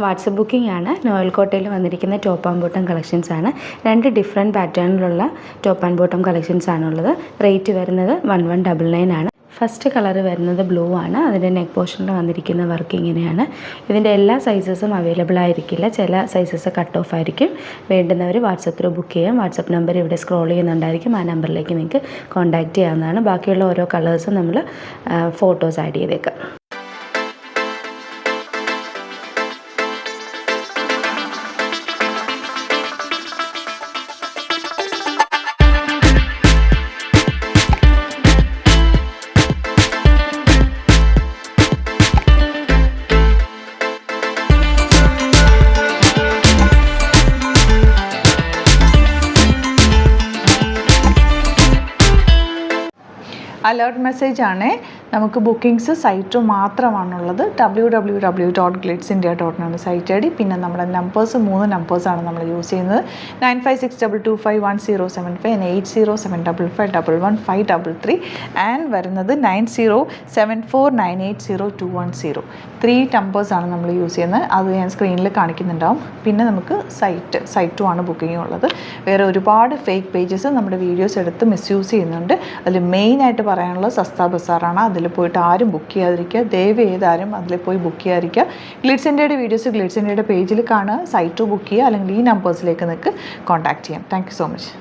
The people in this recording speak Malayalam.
വാട്സപ്പ് ബുക്കിംഗ് ആണ്. നോയൽ കോട്ടയിൽ വന്നിരിക്കുന്ന ടോപ്പ് ആൻഡ് ബോട്ടം കളക്ഷൻസ് ആണ്. 2 ഡിഫറെൻറ്റ് പാറ്റേണിലുള്ള ടോപ്പ് ആൻഡ് ബോട്ടം കളക്ഷൻസ് ആണുള്ളത്. റേറ്റ് വരുന്നത് 1199 ആണ്. ഫസ്റ്റ് കളർ വരുന്നത് ബ്ലൂ ആണ്. അതിൻ്റെ നെക്ക് പോർഷനിൽ വന്നിരിക്കുന്ന വർക്ക് ഇങ്ങനെയാണ്. ഇതിൻ്റെ എല്ലാ സൈസസും അവൈലബിൾ ആയിരിക്കില്ല. ചില സൈസസ് കട്ട് ഓഫ് ആയിരിക്കും. വേണ്ടുന്നവർ വാട്സപ്പ് ത്രൂ ബുക്ക് ചെയ്യാം. വാട്സപ്പ് നമ്പർ ഇവിടെ സ്ക്രോൾ ചെയ്യുന്നുണ്ടായിരിക്കും. ആ നമ്പറിലേക്ക് നിങ്ങൾക്ക് കോൺടാക്റ്റ് ചെയ്യാവുന്നതാണ്. ബാക്കിയുള്ള ഓരോ കളേഴ്സും നമ്മൾ ഫോട്ടോസ് ആഡ് ചെയ്തേക്കാം. അലേർട്ട് മെസ്സേജ് ആണ്. നമുക്ക് ബുക്കിംഗ്സ് സൈറ്റ് മാത്രമാണുള്ളത്. www.glitzindia.in ആണ് സൈറ്റ് ഐ ഡി. പിന്നെ നമ്മുടെ നമ്പേഴ്സ് 3 നമ്പേഴ്സാണ് നമ്മൾ യൂസ് ചെയ്യുന്നത്. 9562251075 and 8075551153 ആൻഡ് വരുന്നത് 9074980210. 3 നമ്പേഴ്സാണ് നമ്മൾ യൂസ് ചെയ്യുന്നത്. അത് ഞാൻ സ്ക്രീനിൽ കാണിക്കുന്നുണ്ടാവും. പിന്നെ നമുക്ക് സൈറ്റും ആണ് ബുക്കിംഗ് ഉള്ളത്. വേറെ ഒരുപാട് ഫേക്ക് പേജസ് നമ്മുടെ വീഡിയോസ് എടുത്ത് മിസ്യൂസ് ചെയ്യുന്നുണ്ട്. അതിൽ മെയിനായിട്ട് പറയാനുള്ളത് സസ്ത ബസാറാണ്. അതിൽ പോയിട്ട് ആരും ബുക്ക് ചെയ്യാതിരിക്കുക. ദയവ് ചെയ്താരും അതിൽ പോയി ബുക്ക് ചെയ്യാതിരിക്കുക. ഗ്ലിറ്റ്സ് ഇന്ത്യയുടെ വീഡിയോസ് ഗ്ലിറ്റ്സ് ഇന്ത്യയുടെ പേജിൽ കാണുക. സൈറ്റ് ബുക്ക് ചെയ്യുക. അല്ലെങ്കിൽ ഈ നമ്പേഴ്സിലേക്ക് നിങ്ങൾക്ക് കോൺടാക്ട് ചെയ്യാം. Thank you so much.